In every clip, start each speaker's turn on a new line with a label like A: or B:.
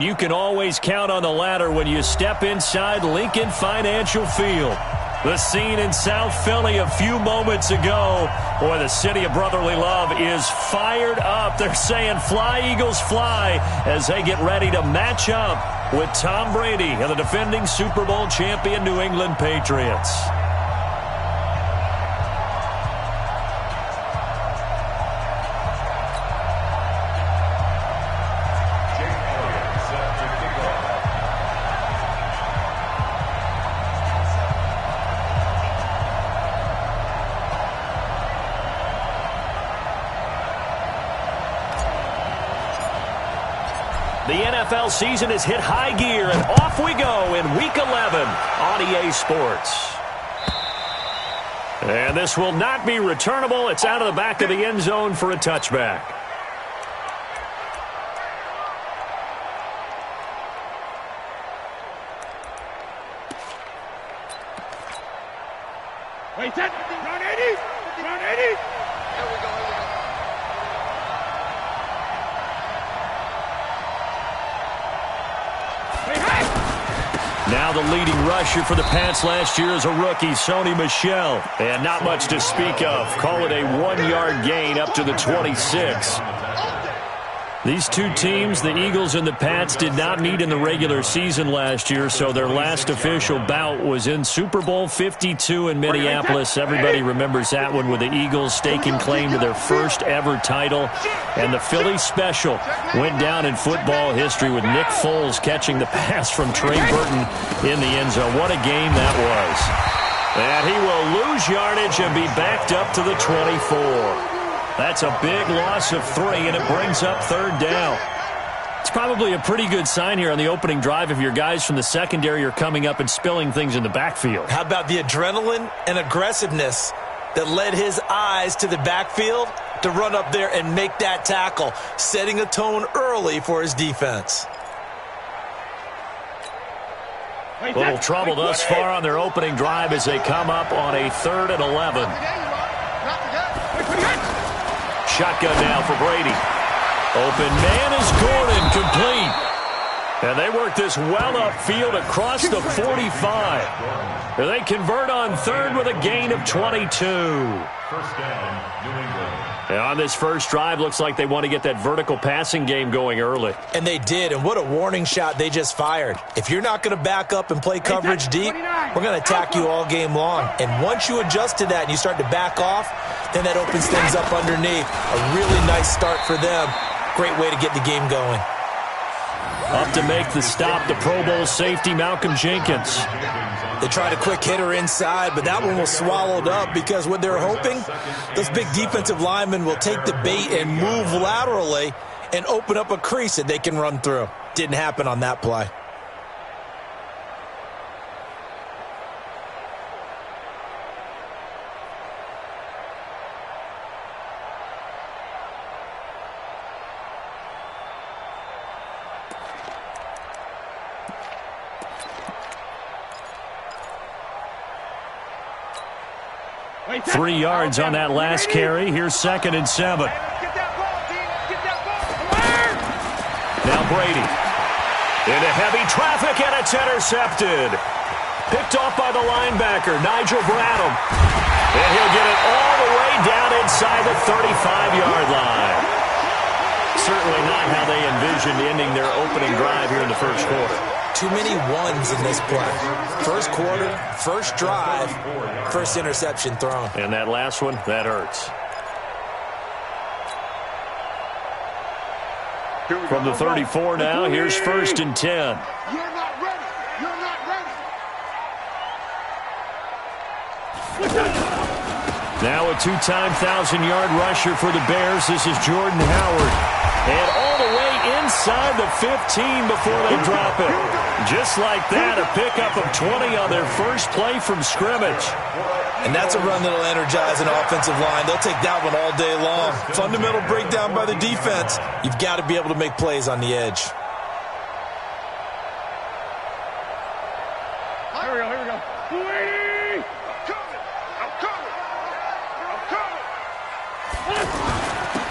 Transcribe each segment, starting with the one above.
A: You can always count on the ladder when you step inside Lincoln Financial Field. The scene in South Philly a few moments ago. Boy, the city of brotherly love is fired up. They're saying, "Fly, Eagles, fly," as they get ready to match up with Tom Brady and the defending Super Bowl champion New England Patriots. The NFL season has hit high gear, and off we go in Week 11 on EA Sports. And this will not be returnable. It's out of the back of the end zone for a touchback.
B: Wait, that run 80, run 80. Here we go.
A: Now the leading rusher for the Pats last year is a rookie, Sony Michel. And not much to speak of. Call it a 1-yard gain up to the 26. These two teams, the Eagles and the Pats, did not meet in the regular season last year, so their last official bout was in Super Bowl 52 in Minneapolis. Everybody remembers that one with the Eagles staking claim to their first ever title. And the Philly special went down in football history with Nick Foles catching the pass from Trey Burton in the end zone. What a game that was. And he will lose yardage and be backed up to the 24. That's a big loss of 3, and it brings up 3rd down. It's probably a pretty good sign here on the opening drive if your guys from the secondary are coming up and spilling things in the backfield.
C: How about the adrenaline and aggressiveness that led his eyes to the backfield to run up there and make that tackle, setting a tone early for his defense.
A: Little trouble thus far on their opening drive as they come up on a 3rd and 11. Shotgun now for Brady. Open man is Gordon, complete. And they work this well upfield across the 45. And they convert on 3rd with a gain of 22.
D: First down, New England.
A: And on this first drive, looks like they want to get that vertical passing game going early.
C: And they did, and what a warning shot they just fired. If you're not going to back up and play coverage deep, we're going to attack you all game long. And once you adjust to that and you start to back off, then that opens things up underneath. A really nice start for them. Great way to get the game going.
A: Up to make the stop, the Pro Bowl safety, Malcolm Jenkins.
C: They tried a quick hitter inside, but that one was swallowed up because what they're hoping, those big defensive linemen will take the bait and move laterally and open up a crease that they can run through. Didn't happen on that play.
A: Three yards on that last carry. Here's 2nd and 7. Now Brady. Into heavy traffic, and it's intercepted. Picked off by the linebacker, Nigel Bradham. And he'll get it all the way down inside the 35-yard line. Certainly not how they envisioned ending their opening drive here in the first quarter.
C: Too many ones in this play. First quarter, first drive, first interception thrown.
A: And that last one, that hurts. From the 34 now, here's 1st and 10.
B: You're not ready. You're not ready.
A: Now a 2-time 1,000-yard rusher for the Bears. This is Jordan Howard. And all the way inside the 15 before they drop it. Just like that, a pickup of 20 on their first play from scrimmage.
C: And that's a run that'll energize an offensive line. They'll take that one all day long. Fundamental breakdown by the defense. You've got to be able to make plays on the edge.
B: Here we go, here we go. Wait! I'm coming! I'm coming! I'm coming!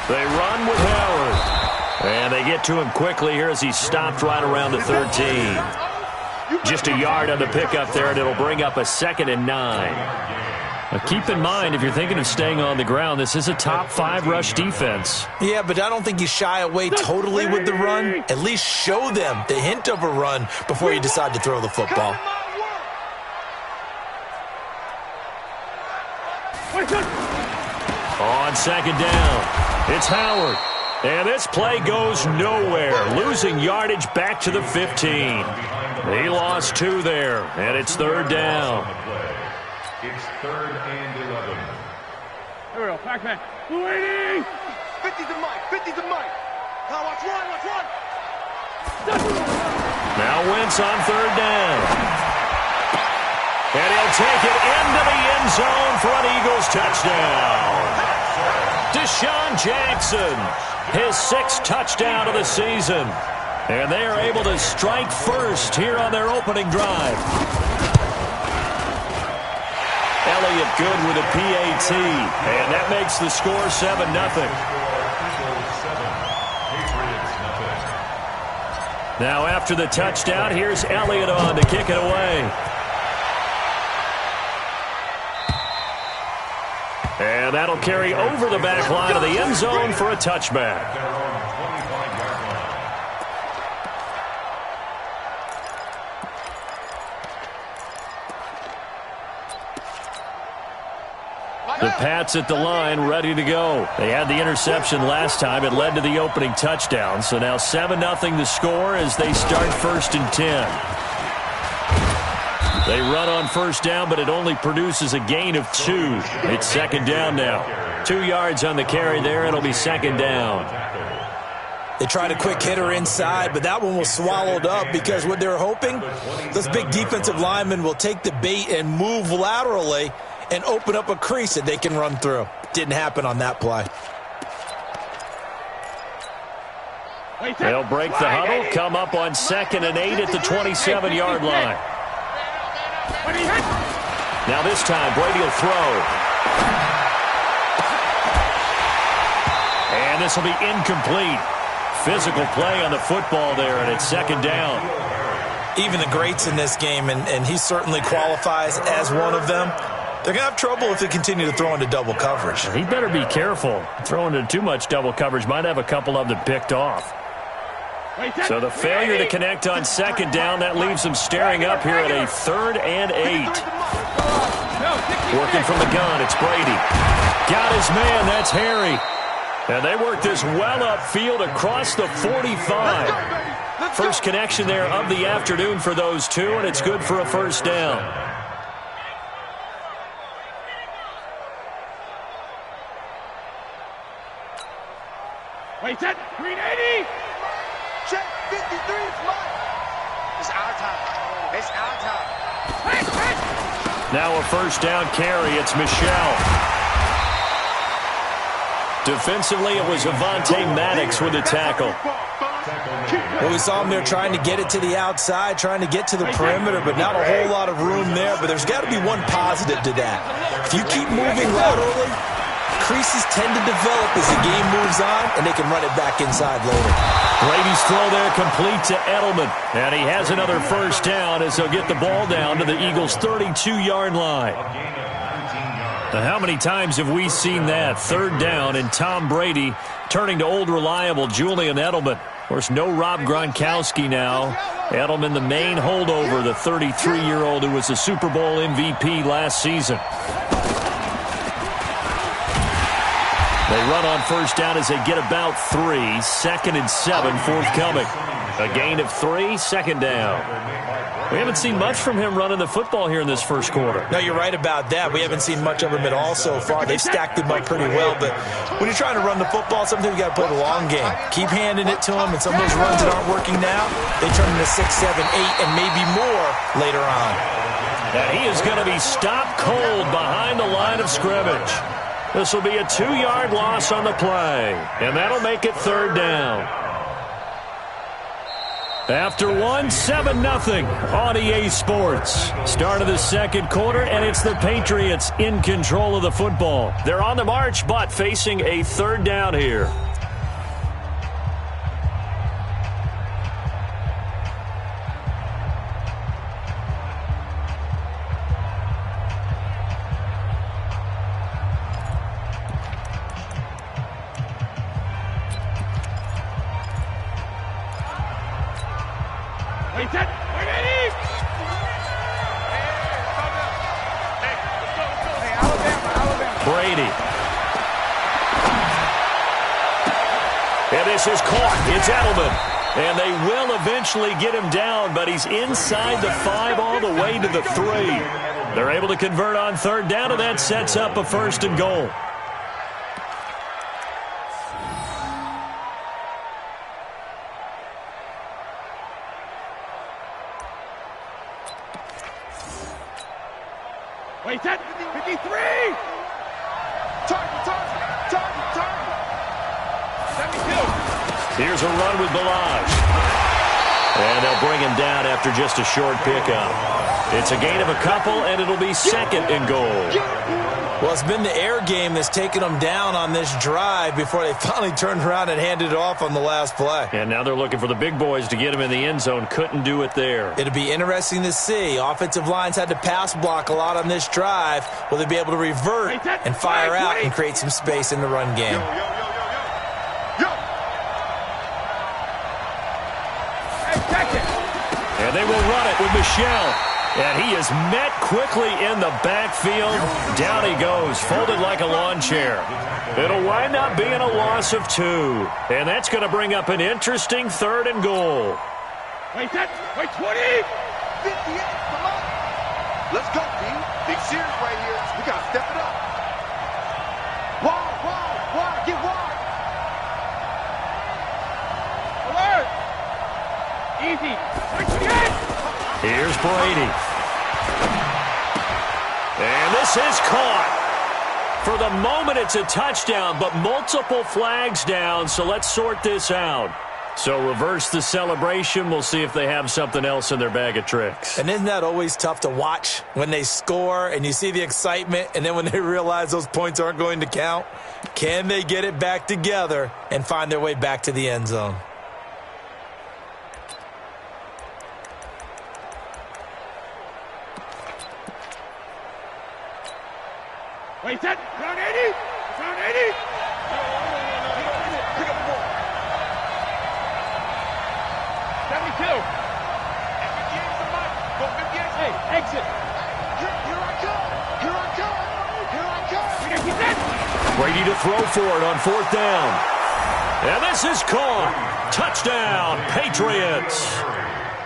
A: They run with Howard. And they get get to him quickly here as he stopped right around the 13. Just a yard on the pickup there, and it'll bring up a 2nd and 9. Now keep in mind, if you're thinking of staying on the ground, this is a top 5 rush defense.
C: Yeah, but I don't think you shy away totally with the run. At least show them the hint of a run before you decide to throw the football.
A: On 2nd down, it's Howard. And this play goes nowhere, losing yardage back to the 15. He lost 2 there, and it's 3rd down.
D: It's 3rd and 11.
B: Here we go, back. 280!
E: 50 to Mike, 50 to Mike. Now watch one.
A: Now Wentz on 3rd down. And he'll take it into the end zone for an Eagles touchdown. Deshaun Jackson, his 6th touchdown of the season. And they are able to strike first here on their opening drive. Elliott good with a PAT, and that makes the score 7-0. Now after the touchdown, here's Elliott on to kick it away. And that'll carry over the back line of the end zone for a touchback. The Pats at the line, ready to go. They had the interception last time. It led to the opening touchdown. So now 7-0 the score as they start 1st and 10. They run on 1st down, but it only produces a gain of 2. It's 2nd down now. 2 yards on the carry there. It'll be 2nd down.
C: They tried a quick hitter inside, but that one was swallowed up because what they're hoping, those big defensive linemen will take the bait and move laterally and open up a crease that they can run through. Didn't happen on that play.
A: They'll break the huddle, come up on 2nd and 8 at the 27-yard line. Now this time, Brady will throw. And this will be incomplete. Physical play on the football there, and it's 2nd down.
C: Even the greats in this game, and he certainly qualifies as one of them, they're going to have trouble if they continue to throw into double coverage.
A: He better be careful. Throwing into too much double coverage might have a couple of them picked off. So the failure to connect on 2nd down, that leaves them staring up here at a 3rd and 8. Working from the gun, it's Brady. Got his man, that's Harry. And they work this well upfield across the 45. First connection there of the afternoon for those two, and it's good for a 1st down.
B: Wait, set, 380!
E: Check, 53 is mine. It's our time. It's our time.
A: Now a 1st down carry. It's Michel. Defensively, it was Avonte Maddox with the tackle.
C: Well, we saw him there trying to get it to the outside, trying to get to the perimeter, but not a whole lot of room there. But there's got to be one positive to that. If you keep moving laterally, creases tend to develop as the game moves on, and they can run it back inside later.
A: Brady's throw there complete to Edelman. And he has another 1st down as he'll get the ball down to the Eagles' 32-yard line. Now, how many times have we seen that? 3rd down and Tom Brady turning to old reliable Julian Edelman. Of course, no Rob Gronkowski now. Edelman, the main holdover, the 33-year-old who was a Super Bowl MVP last season. They run on 1st down as they get about 3. 2nd and 7 forthcoming. A gain of 3, 2nd down. We haven't seen much from him running the football here in this 1st quarter.
C: No, you're right about that. We haven't seen much of him at all so far. They've stacked him up pretty well, but when you're trying to run the football, sometimes you got to play the long game. Keep handing it to him, and some of those runs that aren't working now, they turn into 6, 7, 8, and maybe more later on.
A: And he is going to be stopped cold behind the line of scrimmage. This will be a 2-yard loss on the play, and that'll make it 3rd down. After 7-0 on EA Sports. Start of the 2nd quarter, and it's the Patriots in control of the football. They're on the march, but facing a 3rd down here.
B: Wait, set. Wait, Eddie. Hey, Alabama.
A: Brady. And this is caught. It's Edelman. And they will eventually get him down, but he's inside the 5 all the way to the 3. They're able to convert on third down, and that sets up a 1st and goal.
B: Wait, set. 53.
E: Target.
B: 72.
A: Here's a run with Balaj. And they'll bring him down after just a short pickup. It's a gain of a couple, and it'll be 2nd and goal.
C: Well, it's been the air game that's taken them down on this drive before they finally turned around and handed it off on the last play.
A: And now they're looking for the big boys to get him in the end zone. Couldn't do it there.
C: It'll be interesting to see. Offensive lines had to pass block a lot on this drive. Will they be able to revert and fire out and create some space in the run game?
A: And they will run it with Michel. And he is met quickly in the backfield. Down he goes, folded like a lawn chair. It'll wind up being a loss of 2. And that's going to bring up an interesting 3rd and goal.
B: Wait, set. Wait, 20.
E: 58, come on. Let's go, D. Big series right here. We got to step it up. Wide. Get wide.
B: Alert. Easy. Wait, 28.
A: Here's Brady. And this is caught. For the moment, it's a touchdown, but multiple flags down, so let's sort this out. So reverse the celebration. We'll see if they have something else in their bag of tricks.
C: And isn't that always tough to watch when they score and you see the excitement, and then when they realize those points aren't going to count? Can they get it back together and find their way back to the end zone?
B: Wait, set. Round 80. Round 80.
E: Pick up the ball.
B: 72.
E: Go 58.
B: Hey, exit.
E: Here I come.
A: Brady to throw for it on 4th down. And this is caught. Touchdown, Patriots.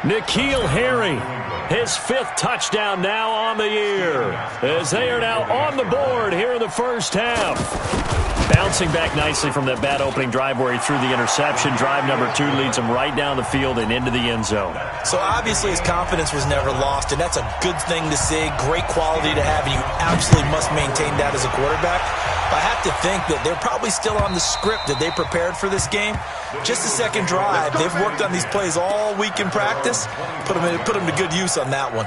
A: N'Keal Harry. His 5th touchdown now on the year, as they are now on the board here in the first half. Bouncing back nicely from that bad opening drive where he threw the interception. Drive number 2 leads him right down the field and into the end zone.
C: So obviously his confidence was never lost, and that's a good thing to see. Great quality to have, and you absolutely must maintain that as a quarterback. I have to think that they're probably still on the script that they prepared for this game. Just the second drive. They've worked on these plays all week in practice. Put them to good use on that one.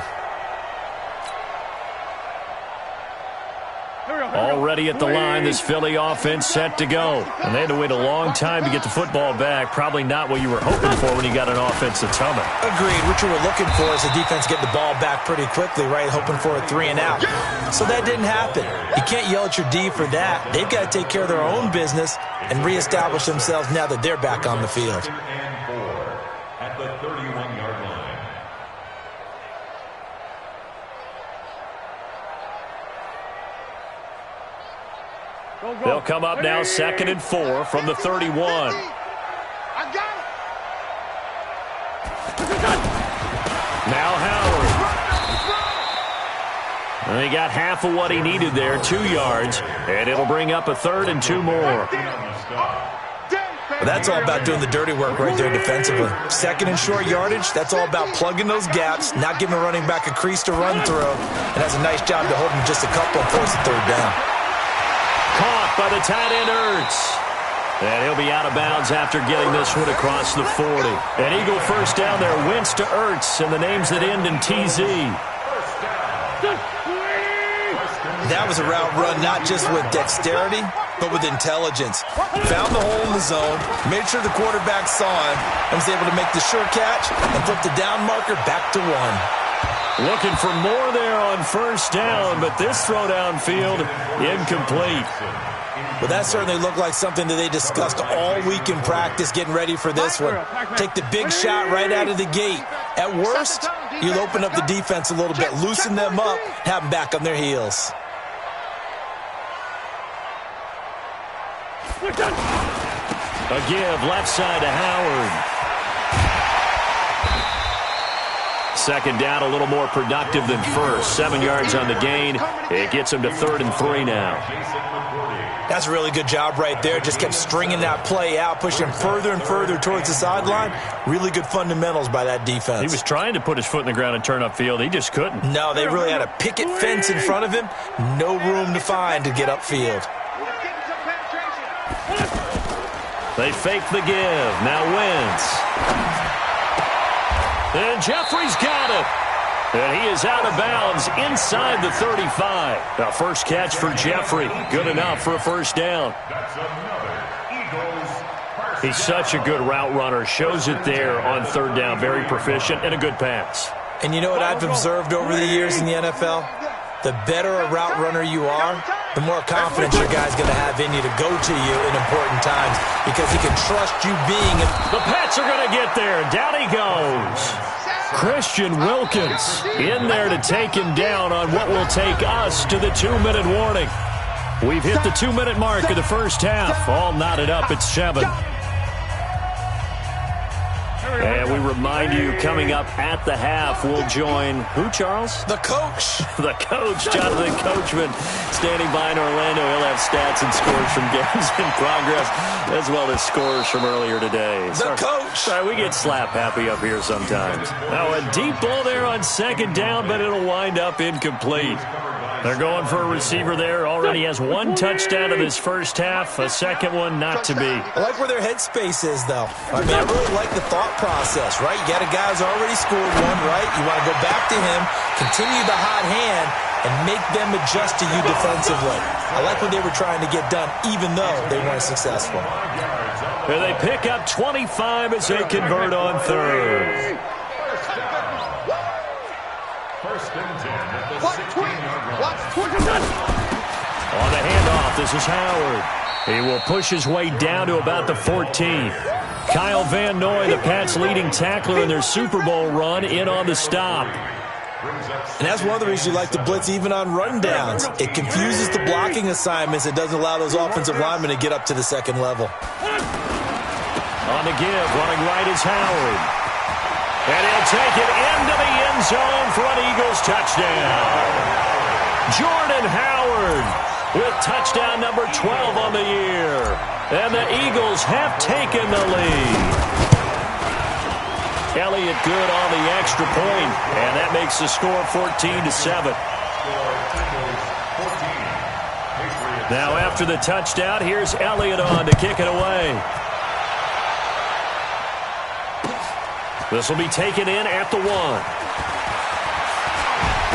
A: Already at the line, this Philly offense set to go. And they had to wait a long time to get the football back. Probably not what you were hoping for when you got an offense that's humming.
C: Agreed. What you were looking for is the defense getting the ball back pretty quickly, right? Hoping for a 3 and out. So that didn't happen. You can't yell at your D for that. They've got to take care of their own business and reestablish themselves now that they're back on the field.
D: 2nd and 4 at the 31-yard line.
A: They'll come up now 2nd and 4 from the 31.
E: I got it.
A: Now Howard. And he got half of what he needed there, 2 yards. And it'll bring up a 3rd and 2 more.
C: Well, that's all about doing the dirty work right there defensively. 2nd and short yardage, that's all about plugging those gaps, not giving a running back a crease to run through, and has a nice job to hold him just a couple and force a 3rd down.
A: Caught by the tight end, Ertz. And he'll be out of bounds after getting this one across the 40. An Eagle first down there, Wentz to Ertz, and the names that end in TZ.
C: That was a route run not just with dexterity, but with intelligence. Found the hole in the zone, made sure the quarterback saw him, and was able to make the sure catch and flip the down marker back to 1.
A: Looking for more there on first down, but this throw downfield, incomplete.
C: Well, that certainly looked like something that they discussed all week in practice, getting ready for this one. Take the big shot right out of the gate. At worst, you'll open up the defense a little bit, loosen them up, have them back on their heels.
A: A give left side to Howard. Second down, a little more productive than first. 7 yards on the gain. It gets him to 3rd and 3 now.
C: That's a really good job right there. Just kept stringing that play out, pushing him further and further towards the sideline. Really good fundamentals by that defense.
A: He was trying to put his foot in the ground and turn upfield. He just couldn't.
C: No, they really had a picket fence in front of him. No room to find to get upfield.
A: They fake the give. Now Wentz. And Jeffrey's got it. And he is out of bounds inside the 35. Now first catch for Jeffrey. Good enough for a first down. He's such a good route runner. Shows it there on 3rd down. Very proficient and a good pass.
C: And you know what I've observed over the years in the NFL? The better a route runner you are, the more confidence your guy's going to have in you to go to you in important times because he can trust you being it.
A: The Pats are going to get there. Down he goes. Christian Wilkins in there to take him down on what will take us to the 2-minute warning. We've hit the 2-minute mark of the first half. All knotted up at 7. And we remind you, coming up at the half, we'll join who, Charles?
C: The coach.
A: The coach, Jonathan Coachman, standing by in Orlando. He'll have stats and scores from games in progress, as well as scores from earlier today.
C: The coach.
A: Sorry, we get slap happy up here sometimes. Now a deep ball there on 2nd down, but it'll wind up incomplete. They're going for a receiver there. Already has 1 touchdown in this first half. A second one not to be.
C: I like where their headspace is, though. I mean, I really like the thought process, right? You got a guy who's already scored 1, right? You want to go back to him, continue the hot hand, and make them adjust to you defensively. I like what they were trying to get done, even though they weren't successful.
A: And they pick up 25 as they convert on 3rd.
D: First and 10 at the 16-yard line.
A: On the handoff, this is Howard. He will push his way down to about the 14. Kyle Van Noy, the Pats' leading tackler in their Super Bowl run, in on the stop.
C: And that's one of the reasons you like to blitz even on rundowns. It confuses the blocking assignments. It doesn't allow those offensive linemen to get up to the second level.
A: On the give, running right is Howard. And he'll take it into the end zone for an Eagles touchdown. Jordan Howard with touchdown number 12 on the year. And the Eagles have taken the lead. Elliott good on the extra point, and that makes the score 14-7. Now after the touchdown, here's Elliott on to kick it away. This will be taken in at the 1.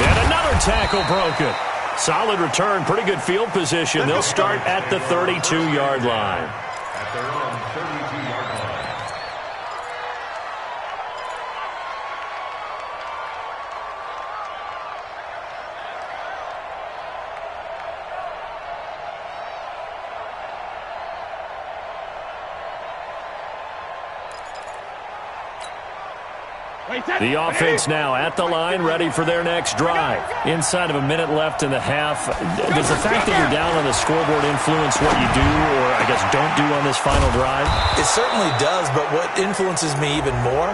A: And another tackle broken. Solid return, pretty good field position. They'll start at the 32-yard line.
D: At their own 32-yard line.
A: The offense now at the line, ready for their next drive. Inside of a minute left in the half, does the fact that you're down on the scoreboard influence what you do, or I guess don't do on this final drive?
C: It certainly does, but what influences me even more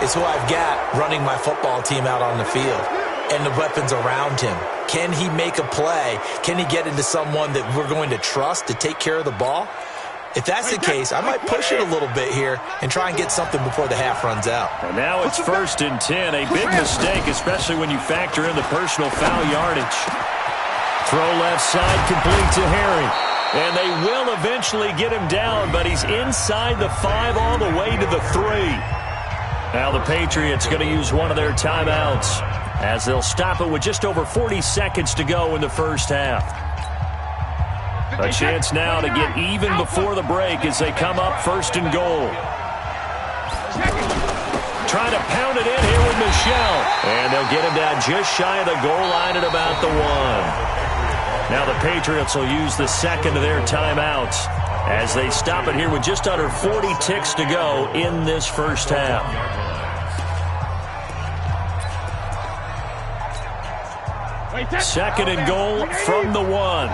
C: is who I've got running my football team out on the field and the weapons around him. Can he make a play? Can he get into someone that we're going to trust to take care of the ball? If that's the case, I might push it a little bit here and try and get something before the half runs out.
A: And now it's 1st and 10. A big mistake, especially when you factor in the personal foul yardage. Throw left side, complete to Harry. And they will eventually get him down, but he's inside the 5 all the way to the 3. Now the Patriots going to use one of their timeouts as they'll stop it with just over 40 seconds to go in the first half. A chance now to get even before the break as they come up 1st and goal. Trying to pound it in here with Michel. And they'll get him down just shy of the goal line at about the 1. Now the Patriots will use the second of their timeouts as they stop it here with just under 40 ticks to go in this first half. Second and goal from the 1.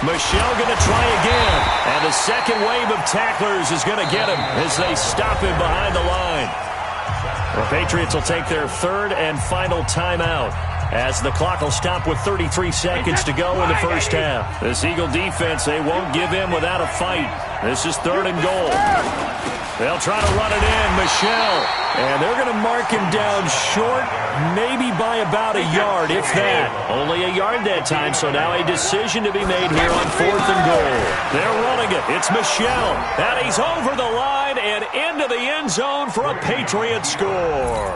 A: Michel going to try again. And the second wave of tacklers is going to get him as they stop him behind the line. The Patriots will take their third and final timeout as the clock will stop with 33 seconds to go in the first half. This Eagle defense, they won't give in without a fight. This is third and goal. They'll try to run it in. Michel. And they're going to mark him down short, maybe by about a yard, if that. Only a yard that time, so now a decision to be made here on fourth and goal. They're running it. It's Michel. And he's over the line and into the end zone for a Patriot score.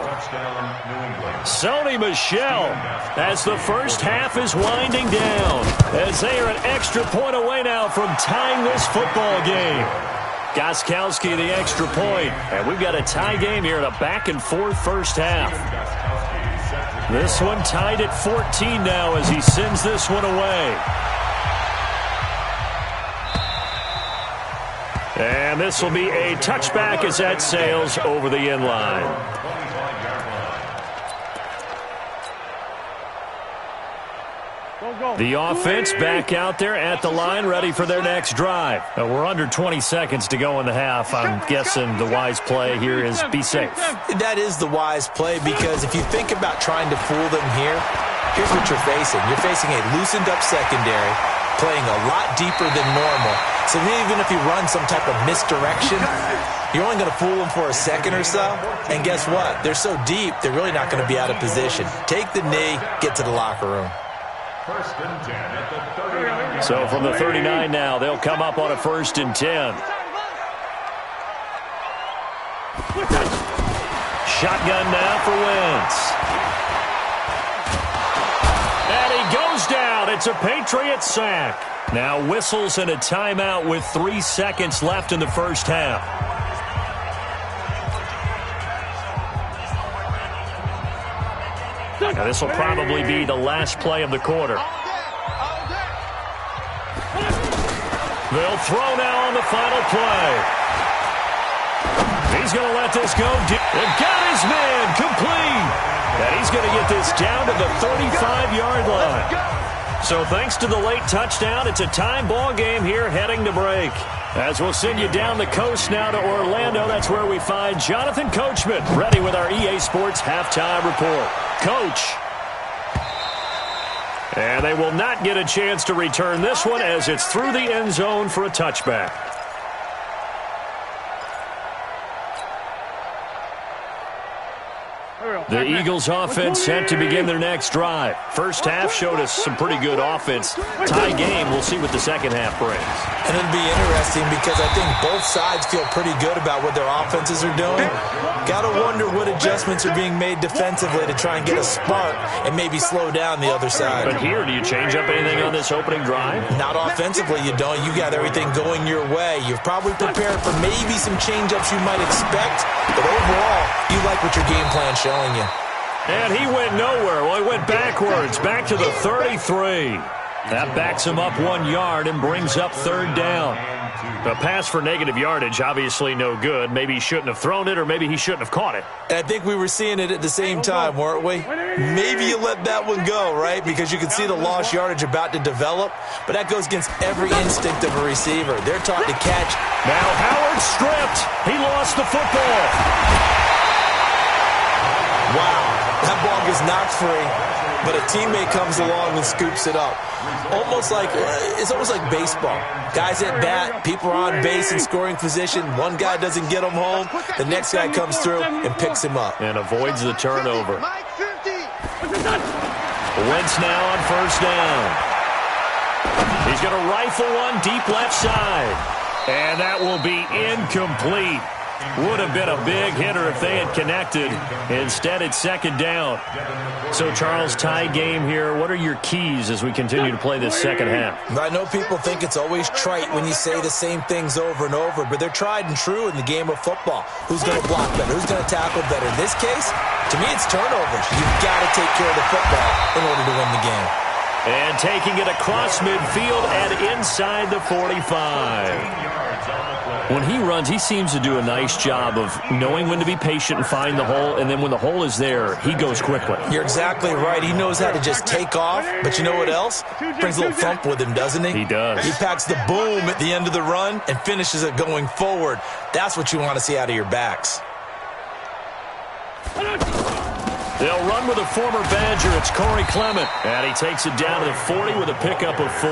A: Sony Michel as the first half is winding down, as they are an extra point away now from tying this football game. Gostkowski the extra point, and we've got a tie game here in a back-and-forth first half. This one tied at 14 now as he sends this one away. And this will be a touchback as that sails over the end line. The offense back out there at the line, ready for their next drive. We're under 20 seconds to go in the half. I'm guessing the wise play here is be safe.
C: That is the wise play, because if you think about trying to fool them here, here's what you're facing. You're facing a loosened up secondary, playing a lot deeper than normal. So even if you run some type of misdirection, you're only going to fool them for a second or so. And guess what? They're so deep, they're really not going to be out of position. Take the knee, get to the locker room.
A: So from the 39 now, they'll come up on a 1st and 10. Shotgun now for Wentz. And he goes down. It's a Patriot sack. Now whistles and a timeout with 3 seconds left in the first half. Now this will probably be the last play of the quarter. They'll throw now on the final play. He's going to let this go. They've got his man complete. And he's going to get this down to the 35-yard line. So thanks to the late touchdown, it's a time ball game here heading to break. As we'll send you down the coast now to Orlando, that's where we find Jonathan Coachman, ready with our EA Sports halftime report. Coach. And they will not get a chance to return this one as it's through the end zone for a touchback. The Eagles offense set to begin their next drive. First half showed us some pretty good offense. Tie game, we'll see what the second half brings.
C: And it'll be interesting because I think both sides feel pretty good about what their offenses are doing. Got to wonder what adjustments are being made defensively to try and get a spark and maybe slow down the other side.
A: But here, do you change up anything on this opening drive?
C: Not offensively, you don't. You got everything going your way. You've probably prepared for maybe some change-ups you might expect, but overall, you like what your game plan's showing you.
A: And he went nowhere. Well, he went backwards, back to the 33. That backs him up 1 yard and brings up third down. The pass for negative yardage, obviously no good. Maybe he shouldn't have thrown it, or maybe he shouldn't have caught it.
C: And I think we were seeing it at the same time, weren't we? Maybe you let that one go, right? Because you can see the lost yardage about to develop, but that goes against every instinct of a receiver. They're taught to catch.
A: Now Howard stripped. He lost the football.
C: Wow, that ball gets knocked free, but a teammate comes along and scoops it up. It's almost like baseball. Guys at bat, people are on base in scoring position. One guy doesn't get him home. The next guy comes through and picks him up.
A: And avoids the turnover. Wentz now on first down. He's going to rifle one deep left side. And that will be incomplete. Would have been a big hitter if they had connected. Instead, it's second down. So, Charles, tie game here. What are your keys as we continue to play this second half?
C: I know people think it's always trite when you say the same things over and over, but they're tried and true in the game of football. Who's going to block better? Who's going to tackle better? In this case, to me, it's turnovers. You've got to take care of the football in order to win the game.
A: And taking it across midfield and inside the 45. When he runs, he seems to do a nice job of knowing when to be patient and find the hole, and then when the hole is there, he goes quickly.
C: You're exactly right. He knows how to just take off, but you know what else? Brings a little thump with him, doesn't he?
A: He does.
C: He packs the boom at the end of the run and finishes it going forward. That's what you want to see out of your backs.
A: They'll run with a former Badger. It's Corey Clement, and he takes it down to the 40 with a pickup of 4.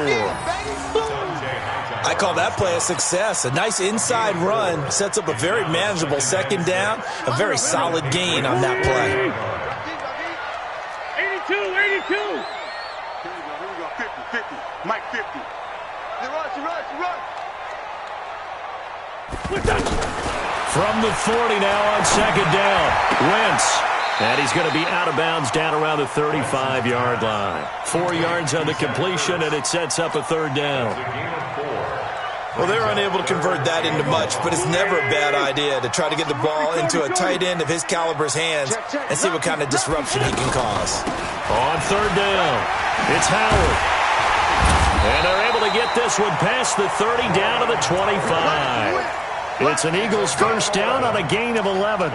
C: I call that play a success. A nice inside run sets up a very manageable second down, a very solid gain on that play.
B: 82, 82.
E: Here we go, 50, 50. Mike 50. Rush.
A: From the 40 now on second down, Wentz. And he's going to be out of bounds down around the 35-yard line. 4 yards on the completion, and it sets up a third down.
C: Well, they're unable to convert that into much, but it's never a bad idea to try to get the ball into a tight end of his caliber's hands and see what kind of disruption he can cause.
A: On third down, it's Howard. And they're able to get this one past the 30 down to the 25. It's an Eagles first down on a gain of 11.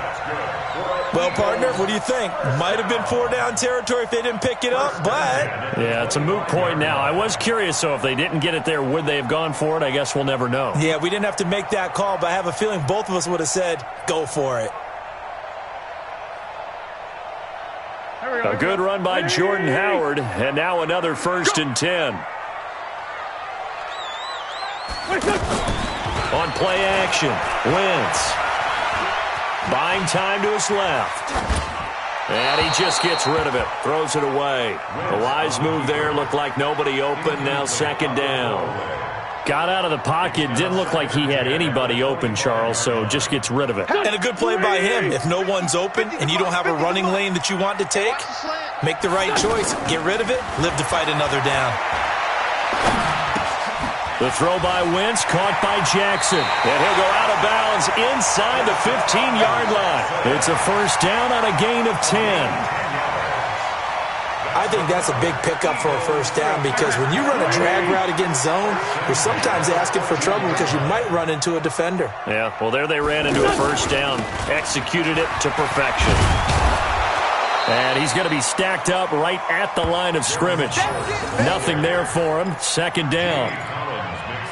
C: Well, partner, what do you think? Might have been 4-down territory if they didn't pick it up, but...
A: Yeah, it's a moot point now. I was curious, so if they didn't get it there, would they have gone for it? I guess we'll never know.
C: Yeah, we didn't have to make that call, but I have a feeling both of us would have said, go for it.
A: A good run by Jordan Howard, and now another 1st and 10. On play action, Wentz. Buying time to his left. And he just gets rid of it. Throws it away. A wise move there. Looked like nobody open. Now second down. Got out of the pocket. Didn't look like he had anybody open, Charles, so just gets rid of it.
C: And a good play by him. If no one's open and you don't have a running lane that you want to take, make the right choice. Get rid of it. Live to fight another down.
A: The throw by Wentz, caught by Jackson. And he'll go out of bounds inside the 15-yard line. It's a first down on a gain of 10.
C: I think that's a big pickup for a first down because when you run a drag route against zone, you're sometimes asking for trouble because you might run into a defender.
A: Yeah, well, there they ran into a first down. Executed it to perfection. And he's going to be stacked up right at the line of scrimmage. Nothing there for him. Second down.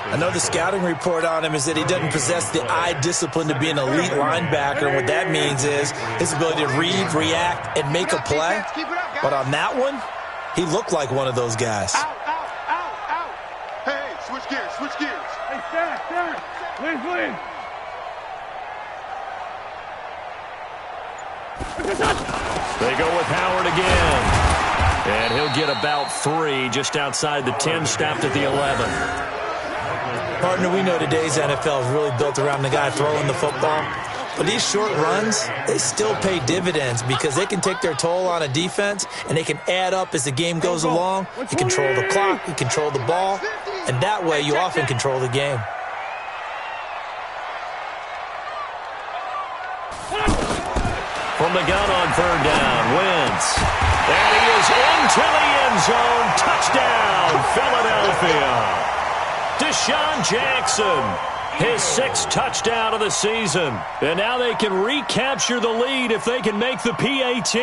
C: I know the scouting report on him is that he doesn't possess the eye discipline to be an elite linebacker. And what that means is his ability to read, react, and make a play. But on that one, he looked like one of those guys.
E: Out. Hey, switch gears.
B: Hey, start. Win.
A: They go with Howard again. And he'll get about 3 just outside the 10, stopped at the 11.
C: Partner, we know today's NFL is really built around the guy throwing the football. But these short runs, they still pay dividends because they can take their toll on a defense and they can add up as the game goes along. You control the clock, you control the ball, and that way you often control the game.
A: From the gun on third down, Wentz. And he is into the end zone. Touchdown, Philadelphia. Deshaun Jackson, his 6th touchdown of the season. And now they can recapture the lead if they can make the PAT.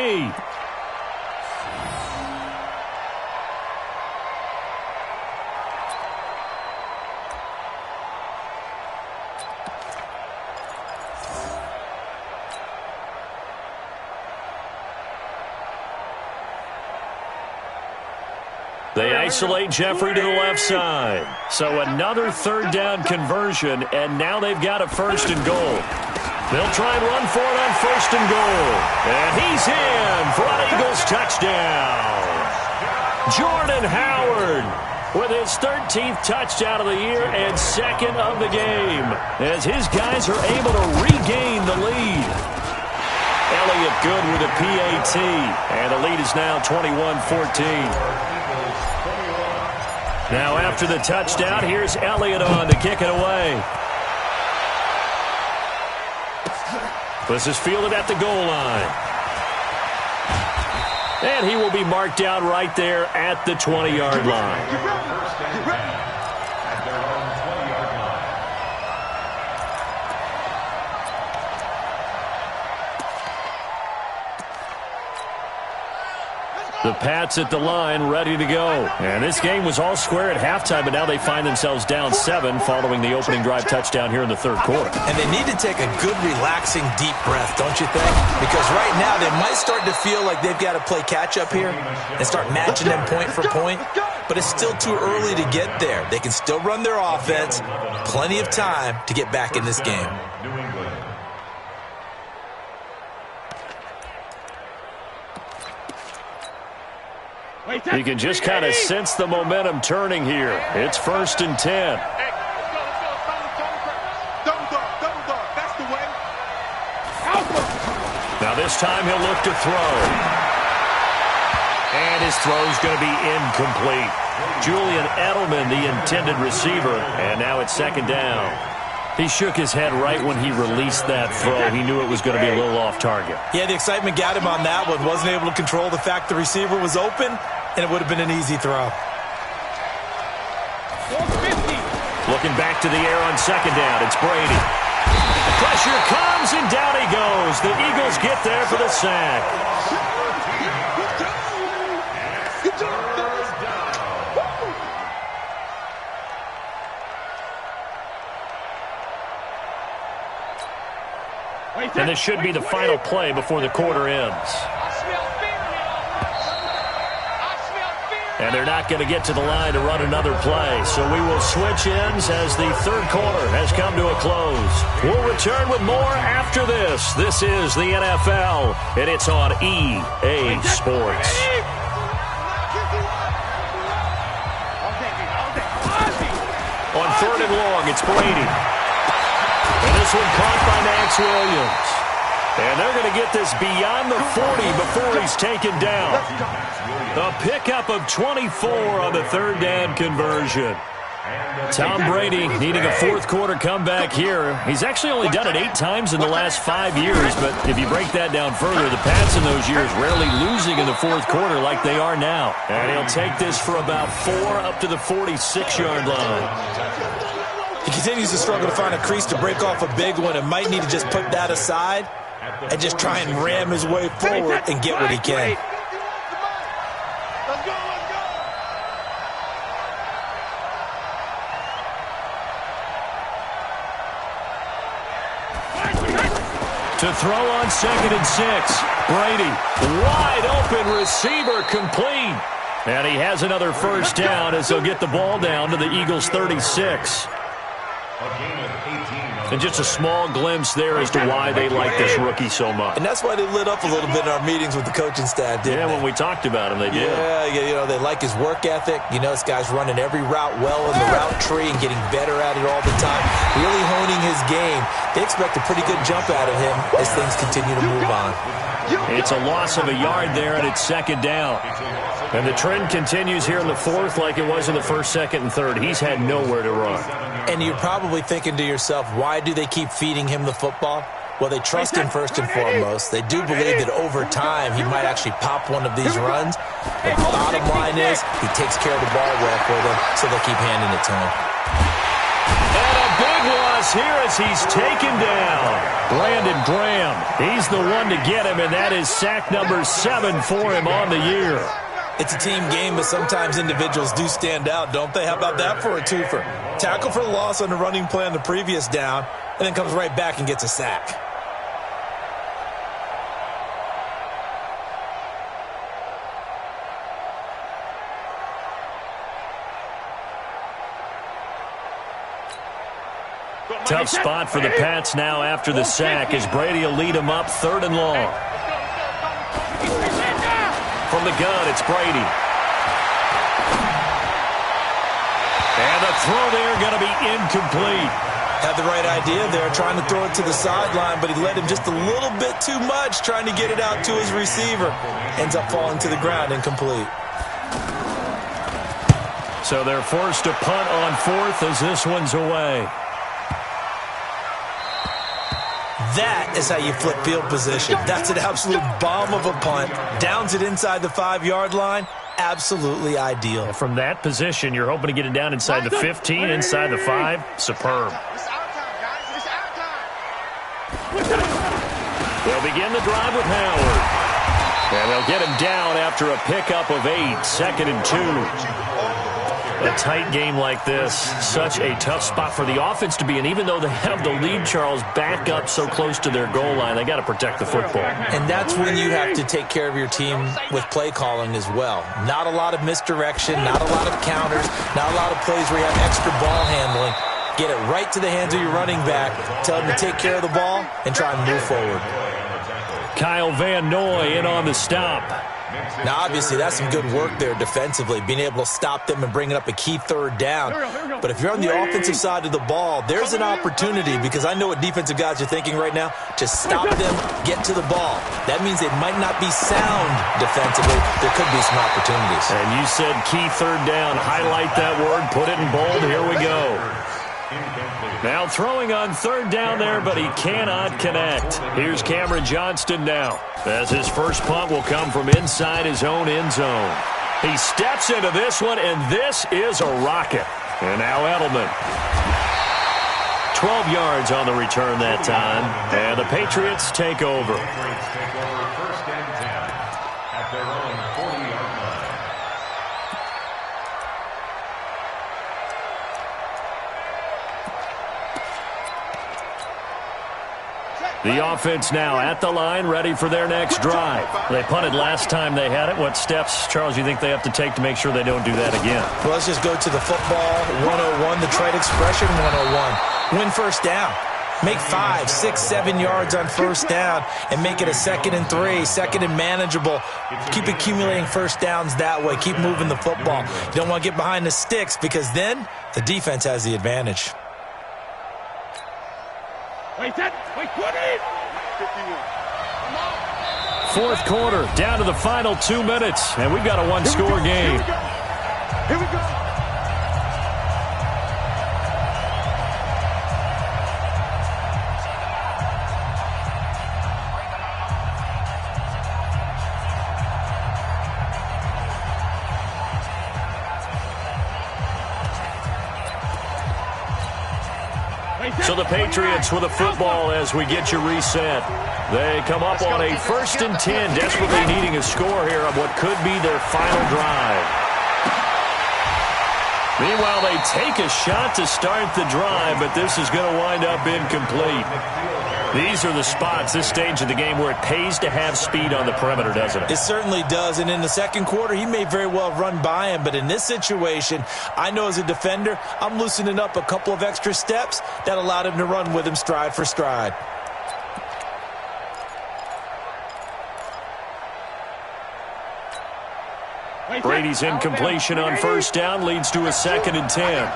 A: They isolate Jeffrey to the left side. So another third down conversion, and now they've got a 1st and goal. They'll try and run for it on 1st and goal. And he's in for an Eagles touchdown. Jordan Howard with his 13th touchdown of the year and 2nd of the game as his guys are able to regain the lead. Elliott good with a PAT, and the lead is now 21-14. Now after the touchdown, here's Elliott on to kick it away. This is fielded at the goal line. And he will be marked down right there at the 20-yard line. The Pats at the line, ready to go. And this game was all square at halftime, but now they find themselves down 7 following the opening drive touchdown here in the third quarter.
C: And they need to take a good, relaxing, deep breath, don't you think? Because right now they might start to feel like they've got to play catch-up here and start matching them point for point. But it's still too early to get there. They can still run their offense. Plenty of time to get back in this game.
A: You can just kind of sense the momentum turning here. It's 1st and 10. Now this time he'll look to throw. And his throw's going to be incomplete. Julian Edelman, the intended receiver, and now it's 2nd down. He shook his head right when he released that throw. He knew it was going to be a little off target.
C: Yeah, the excitement got him on that one. Wasn't able to control the fact the receiver was open, and it would have been an easy throw.
A: Looking back to the air on 2nd down. It's Brady. Pressure comes, and down he goes. The Eagles get there for the sack. And this should be the final play before the quarter ends. And they're not going to get to the line to run another play. So we will switch ends as the third quarter has come to a close. We'll return with more after this. This is the NFL, and it's on EA Sports. On 3rd and long, it's Brady. And this one caught by Max Williams. And they're going to get this beyond the 40 before he's taken down. A pickup of 24 on the 3rd down conversion. Tom Brady needing a 4th quarter comeback here. He's actually only done it 8 times in the last 5 years, but if you break that down further, the Pats in those years rarely losing in the 4th quarter like they are now. And he'll take this for about 4 up to the 46-yard line.
C: He continues to struggle to find a crease to break off a big one and might need to just put that aside and just try and ram his way forward and get what he can.
A: To throw on 2nd and 6. Brady, wide open receiver, complete. And he has another 1st down as he'll get the ball down to the Eagles' 36. And just a small glimpse there as to why they like this rookie so much.
C: And that's why they lit up a little bit in our meetings with the coaching staff, didn't they?
A: Yeah, when we talked about him, they did.
C: Yeah, you know, they like his work ethic. You know, this guy's running every route well in the route tree and getting better at it all the time, really honing his game. They expect a pretty good jump out of him as things continue to move on.
A: It's a loss of a yard there, and it's 2nd down. And the trend continues here in the 4th like it was in the 1st, 2nd, and 3rd. He's had nowhere to run.
C: And you're probably thinking to yourself, why do they keep feeding him the football? Well, they trust him first and foremost. They do believe that over time he might actually pop one of these runs. But the bottom line is he takes care of the ball well for them, so they keep handing it to him.
A: And a big loss here as he's taken down. Brandon Graham, he's the one to get him, and that is sack number 7 for him on the year.
C: It's a team game, but sometimes individuals do stand out, don't they? How about that for a twofer? Tackle for the loss on the running play on the previous down, and then comes right back and gets a sack.
A: Tough spot for the Pats now after the sack as Brady will lead them up 3rd and long. From the gun, it's Brady. And the throw there going to be incomplete.
C: Had the right idea there, trying to throw it to the sideline, but he led him just a little bit too much, trying to get it out to his receiver. Ends up falling to the ground, incomplete.
A: So they're forced to punt on 4th as this one's away.
C: That is how you flip field position. That's an absolute bomb of a punt. Downs it inside the 5-yard line. Absolutely ideal.
A: From that position, you're hoping to get it down inside the 15, inside the 5. Superb.
E: It's our time, guys. It's our time.
A: They'll begin the drive with Howard. And they'll get him down after a pickup of 8, 2nd and 2. A tight game like this, such a tough spot for the offense to be in. Even though they have the lead, Charles, back up so close to their goal line, they got to protect the football.
C: And that's when you have to take care of your team with play calling as well. Not a lot of misdirection, not a lot of counters, not a lot of plays where you have extra ball handling. Get it right to the hands of your running back, tell them to take care of the ball, and try and move forward.
A: Kyle Van Noy in on the stop.
C: Now, obviously, that's some good work there defensively, being able to stop them and bringing up a key 3rd down. But if you're on the offensive side of the ball, there's an opportunity, because I know what defensive guys are thinking right now. Just stop them, get to the ball. That means they might not be sound defensively. There could be some opportunities.
A: And you said key 3rd down. Highlight that word, put it in bold. Here we go. Now throwing on 3rd down there, but he cannot connect. Here's Cameron Johnston now, as his first punt will come from inside his own end zone. He steps into this one, and this is a rocket. And now Edelman. 12 yards on the return that time, and the Patriots take over.
D: First and 10 at their own 40-yard line.
A: The offense now at the line, ready for their next drive. They punted last time they had it. What steps, Charles, you think they have to take to make sure they don't do that again?
C: Well, let's just go to the football 101, the trade expression 101. Win first down. Make 5, 6, 7 yards on first down and make it a 2nd and 3, 2nd and manageable. Keep accumulating first downs that way. Keep moving the football. You don't want to get behind the sticks, because then the defense has the advantage.
B: Wait, 20.
A: 4th quarter, down to the final 2 minutes, and we've got a one-score game.
B: Here we go.
A: So the Patriots with a football as we get you reset. They come up on a 1st and 10, desperately needing a score here on what could be their final drive. Meanwhile, they take a shot to start the drive, but this is going to wind up incomplete. These are the spots, this stage of the game, where it pays to have speed on the perimeter, doesn't it?
C: It certainly does, and in the 2nd quarter, he may very well run by him, but in this situation, I know as a defender, I'm loosening up a couple of extra steps that allowed him to run with him stride for stride.
A: Brady's incompletion on first down leads to a 2nd and 10.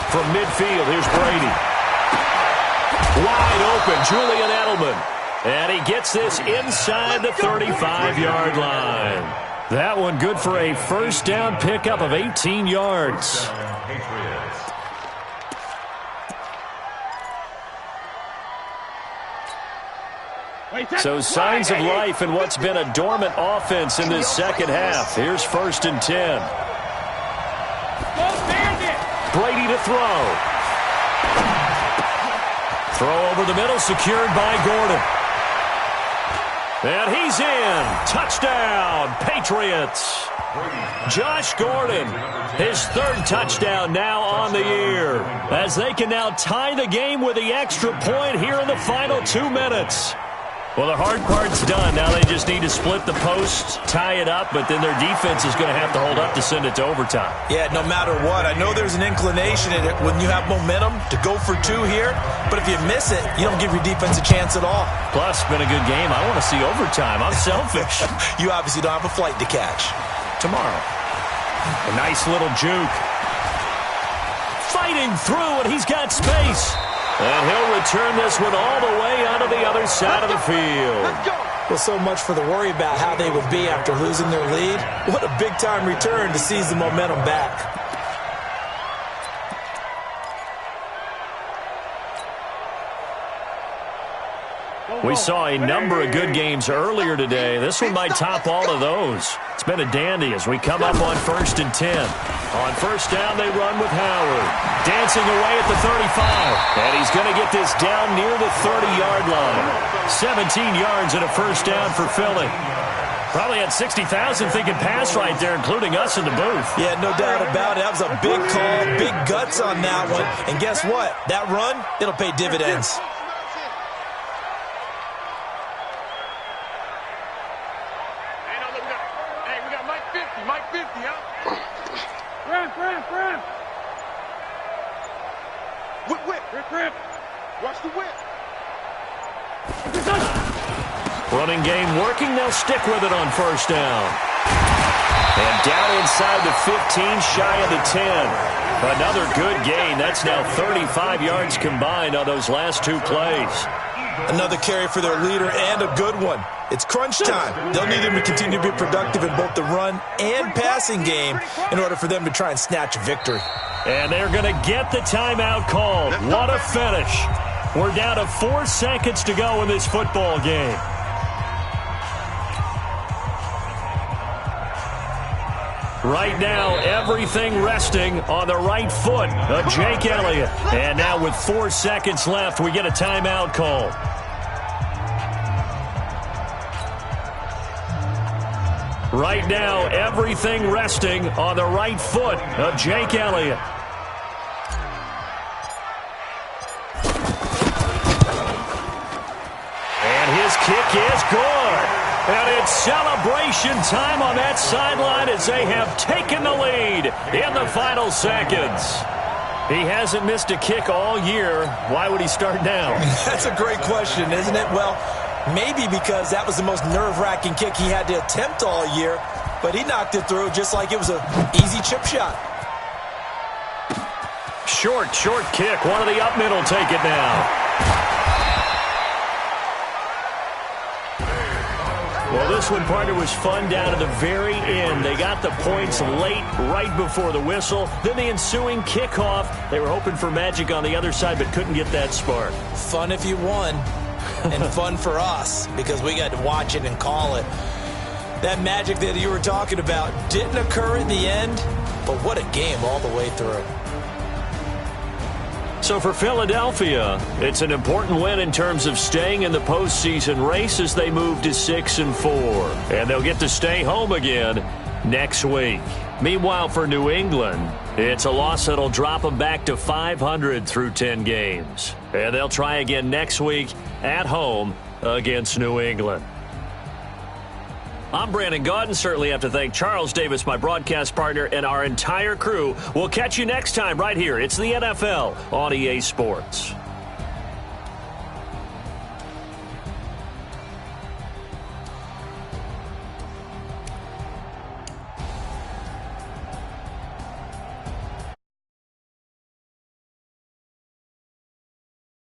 A: From midfield, here's Brady. Wide open, Julian Edelman. And he gets this inside the 35-yard line. That one good for a first down pickup of 18 yards. So signs of life in what's been a dormant offense in this 2nd half. Here's 1st and 10. Brady to throw. Throw over the middle, secured by Gordon. And he's in. Touchdown, Patriots. Josh Gordon, his 3rd touchdown now on the year, as they can now tie the game with the extra point here in the final 2 minutes. Well, the hard part's done. Now they just need to split the post, tie it up, but then their defense is going to have to hold up to send it to overtime.
C: Yeah, no matter what. I know there's an inclination in it when you have momentum to go for 2 here, but if you miss it, you don't give your defense a chance at all.
A: Plus, it's been a good game. I want to see overtime. I'm selfish.
C: You obviously don't have a flight to catch.
A: Tomorrow. A nice little juke. Fighting through, and he's got space. And he'll return this one all the way onto the other side of the field.
C: Well, so much for the worry about how they would be after losing their lead. What a big-time return to seize the momentum back. We saw a number of good games earlier today. This one might top all of those.
A: It's been a dandy as we come up on 1st and 10. On first down, they run with Howard. Dancing away at the 35. And he's going to get this down near the 30-yard line. 17 yards and a first down for Philly. Probably had 60,000 thinking pass right there, including us in the booth.
C: Yeah, no doubt about it. That was a big call, big guts on that one. And guess what? That run, it'll pay dividends.
B: Hey, we got Mike 50, huh? Ram. Whip. Watch the whip.
A: Running game working. They'll stick with it on first down. And down inside the 15, shy of the 10. Another good gain. That's now 35 yards combined on those last two plays.
C: Another carry for their leader and a good one. It's crunch time. They'll need him to continue to be productive in both the run and passing game in order for them to try and snatch a victory.
A: And they're going to get the timeout called. What a finish. We're down to 4 seconds to go in this football game. Right now, everything resting on the right foot of Jake Elliott. And now with 4 seconds left, we get a timeout call. Right now, everything resting on the right foot of Jake Elliott. And his kick is good. And it's celebration time on that sideline as they have taken the lead in the final seconds. He hasn't missed a kick all year. Why would he start now?
C: That's a great question, isn't it? Well, maybe because that was the most nerve-wracking kick he had to attempt all year, but he knocked it through just like it was an easy chip shot.
A: Short kick. One of the up middle take it now. Well, this one, partner, was fun down to the very end. They got the points late, right before the whistle. Then the ensuing kickoff. They were hoping for magic on the other side, but couldn't get that spark.
C: Fun if you won, and fun for us, because we got to watch it and call it. That magic that you were talking about didn't occur in the end, but what a game all the way through.
A: So for Philadelphia, it's an important win in terms of staying in the postseason race as they move to 6-4. And they'll get to stay home again next week. Meanwhile, for New England, it's a loss that'll drop them back to 500 through 10 games. And they'll try again next week at home against New England. I'm Brandon Gaudin. Certainly have to thank Charles Davis, my broadcast partner, and our entire crew. We'll catch you next time right here. It's the NFL on EA Sports.